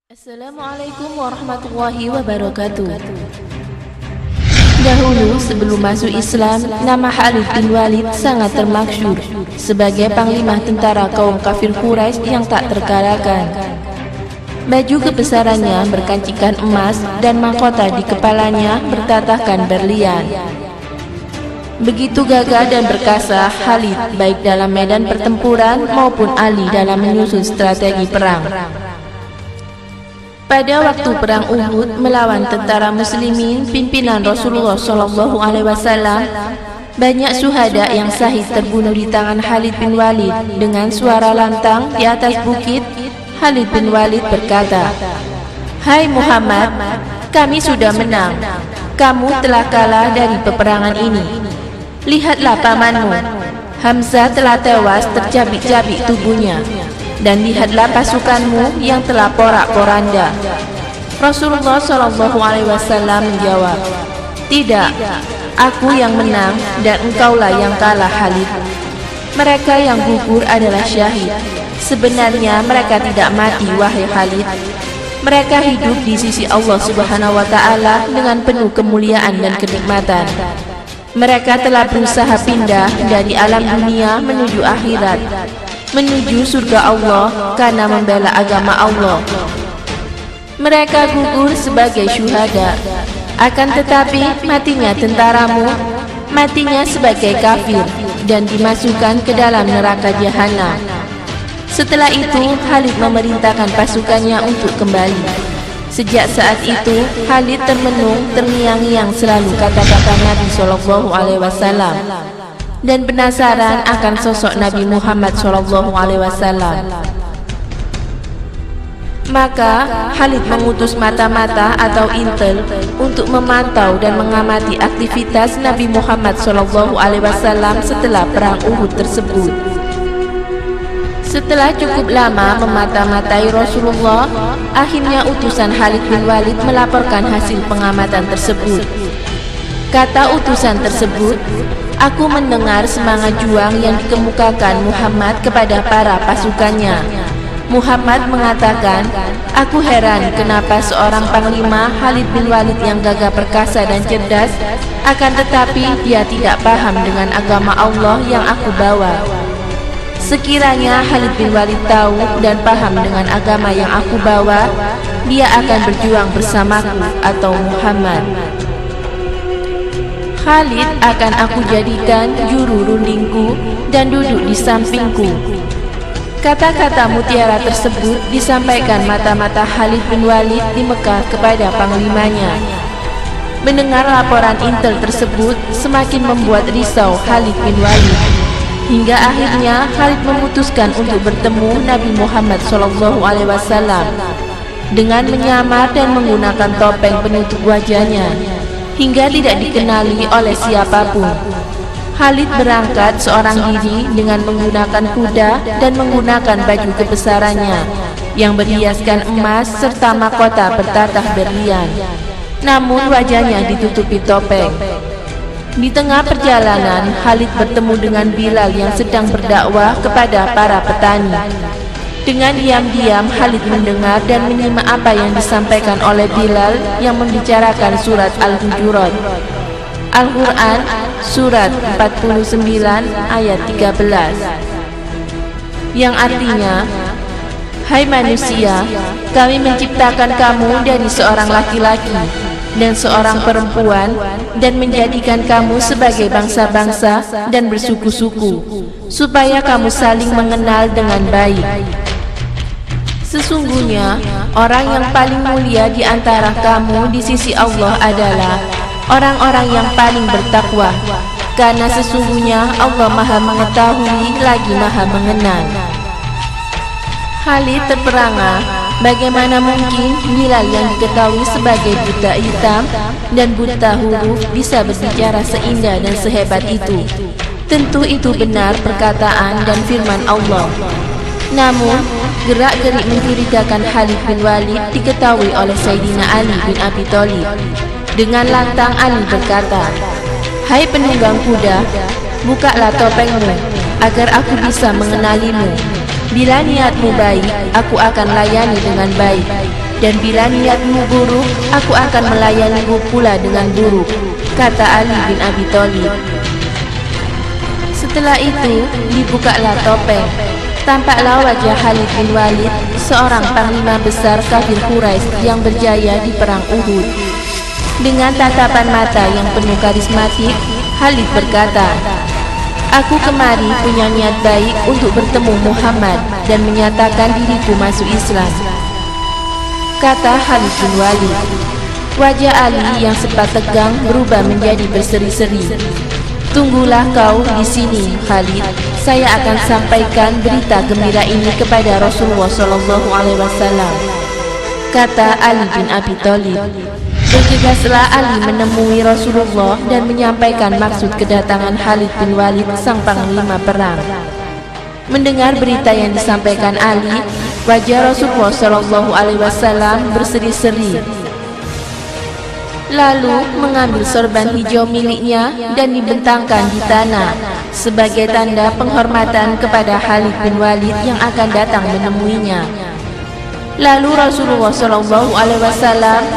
Assalamualaikum warahmatullahi wabarakatuh. Dahulu sebelum masuk Islam, nama Khalid bin Walid sangat termasyhur sebagai panglima tentara kaum kafir Quraisy yang tak terkalahkan. Baju kebesarannya berkancikan emas dan mahkota di kepalanya bertatahkan berlian. Begitu gagah dan perkasa Khalid baik dalam medan pertempuran maupun ahli dalam menyusun strategi perang. Pada waktu perang Uhud melawan tentara muslimin pimpinan Rasulullah SAW, banyak syuhada yang syahid terbunuh di tangan Khalid bin Walid. Dengan suara lantang di atas bukit, Khalid bin Walid berkata, "Hai Muhammad, kami sudah menang. Kamu telah kalah dari peperangan ini. Lihatlah pamanmu, Hamzah telah tewas tercabik-cabik tubuhnya. Dan lihatlah pasukanmu yang telah porak-poranda." Rasulullah SAW menjawab, "Tidak, aku yang menang dan engkaulah yang kalah Khalid. Mereka yang gugur adalah syahid. Sebenarnya mereka tidak mati wahai Khalid. Mereka hidup di sisi Allah Subhanahu wa Ta'ala dengan penuh kemuliaan dan kenikmatan. Mereka telah berusaha pindah dari alam dunia menuju akhirat, menuju surga Allah karena membela agama Allah. Mereka gugur sebagai syuhada. Akan tetapi matinya tentaramu, matinya sebagai kafir dan dimasukkan ke dalam neraka jahanam." Setelah itu Khalid memerintahkan pasukannya untuk kembali. Sejak saat itu Khalid termenung terngiang-ngiang selalu kata-kata Nabi SAW dan penasaran akan sosok Nabi Muhammad SAW. Maka Khalid mengutus mata-mata atau intel untuk memantau dan mengamati aktivitas Nabi Muhammad SAW setelah perang Uhud tersebut. Setelah cukup lama memata-matai Rasulullah, akhirnya utusan Khalid bin Walid melaporkan hasil pengamatan tersebut. Kata utusan tersebut, "Aku mendengar semangat juang yang dikemukakan Muhammad kepada para pasukannya. Muhammad mengatakan, aku heran kenapa seorang panglima Khalid bin Walid yang gagah perkasa dan cerdas, akan tetapi dia tidak paham dengan agama Allah yang aku bawa. Sekiranya Khalid bin Walid tahu dan paham dengan agama yang aku bawa, dia akan berjuang bersamaku atau Muhammad. Khalid akan aku jadikan juru rundingku dan duduk di sampingku." Kata-kata mutiara tersebut disampaikan mata-mata Khalid bin Walid di Mekah kepada panglimanya. Mendengar laporan intel tersebut semakin membuat risau Khalid bin Walid, hingga akhirnya Khalid memutuskan untuk bertemu Nabi Muhammad SAW dengan menyamar dan menggunakan topeng penutup wajahnya hingga tidak dikenali oleh siapapun. Khalid berangkat seorang diri dengan menggunakan kuda dan menggunakan baju kebesarannya yang berhiaskan emas serta mahkota bertatah berlian. Namun wajahnya ditutupi topeng. Di tengah perjalanan, Khalid bertemu dengan Bilal yang sedang berdakwah kepada para petani. Dengan diam-diam Khalid mendengar dan menyimak apa yang disampaikan oleh Bilal yang membicarakan surat Al-Hujurat, Al-Quran, surat 49 ayat 13, yang artinya, "Hai manusia, kami menciptakan kamu dari seorang laki-laki dan seorang perempuan dan menjadikan kamu sebagai bangsa-bangsa dan bersuku-suku, supaya kamu saling mengenal dengan baik. Sesungguhnya orang yang paling mulia di antara kamu di sisi Allah adalah orang-orang yang paling bertakwa, karena sesungguhnya Allah Maha Mengetahui lagi Maha Mengenal." Khalid terperangah, bagaimana mungkin Bilal yang diketahui sebagai buta hitam dan buta huruf bisa berbicara seindah dan sehebat itu. Tentu itu benar perkataan dan firman Allah. Namun gerak-gerik mencurigakan Khalid bin Walid diketahui oleh Sayyidina Ali bin Abi Thalib. Dengan lantang Ali berkata, "Hai penunggang kuda, bukalah topengmu agar aku bisa mengenalimu. Bila niatmu baik, aku akan layani dengan baik. dan bila niatmu buruk, aku akan melayanimu pula dengan buruk, kata Ali bin Abi Thalib. Setelah itu, dibukalah topeng. Tampaklah wajah Khalid bin Walid, seorang panglima besar kafir Quraisy yang berjaya di perang Uhud. Dengan tatapan mata yang penuh karismatik, Khalid berkata, "Aku kemari punya niat baik untuk bertemu Muhammad dan menyatakan diriku masuk Islam," kata Khalid bin Walid. Wajah Ali yang sempat tegang berubah menjadi berseri-seri. "Tunggulah kau di sini, Khalid. Saya akan sampaikan berita gembira ini kepada Rasulullah SAW," kata Ali bin Abi Thalib. Bergegaslah Ali menemui Rasulullah dan menyampaikan maksud kedatangan Khalid bin Walid, sang panglima perang. Mendengar berita yang disampaikan Ali, wajah Rasulullah SAW berseri-seri. Lalu mengambil sorban hijau miliknya dan dibentangkan di tanah sebagai tanda penghormatan kepada Khalid bin Walid yang akan datang menemuinya. Lalu Rasulullah SAW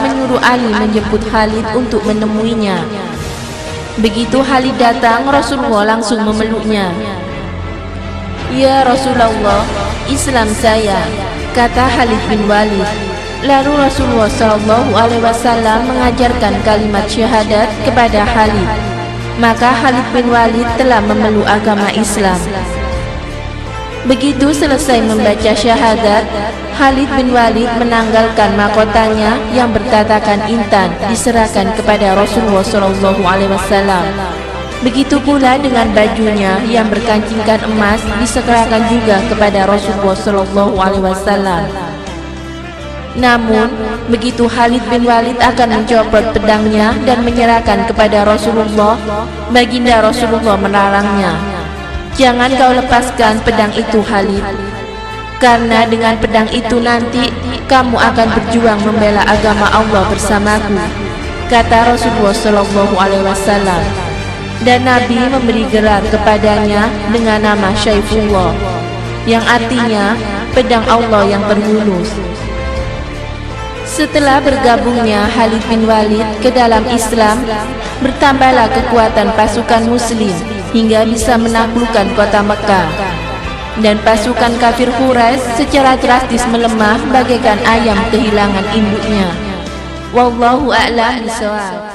menyuruh Ali menjemput Khalid untuk menemuinya. Begitu Khalid datang, Rasulullah langsung memeluknya. "Ya Rasulullah, Islam saya," kata Khalid bin Walid. Lalu Rasulullah SAW mengajarkan kalimat syahadat kepada Khalid. Maka Khalid bin Walid telah memeluk agama Islam. Begitu selesai membaca syahadat, Khalid bin Walid menanggalkan mahkotanya yang bertatakan intan diserahkan kepada Rasulullah SAW. Begitu pula dengan bajunya yang berkancingkan emas diserahkan juga kepada Rasulullah SAW. Namun, begitu Khalid bin Walid akan mencopot pedangnya dan menyerahkan kepada Rasulullah, baginda Rasulullah melarangnya. "Jangan kau lepaskan pedang itu, Khalid, karena dengan pedang itu nanti kamu akan berjuang membela agama Allah bersamaku," kata Rasulullah SAW. Dan Nabi memberi gelar kepadanya dengan nama Syaifullah, yang artinya pedang Allah yang terhunus. Setelah bergabungnya Khalid bin Walid ke dalam Islam, bertambahlah kekuatan pasukan Muslim hingga bisa menaklukkan kota Mekah, dan pasukan kafir Quraisy secara drastis melemah bagaikan ayam kehilangan induknya. Wallahu a'lam bishawab.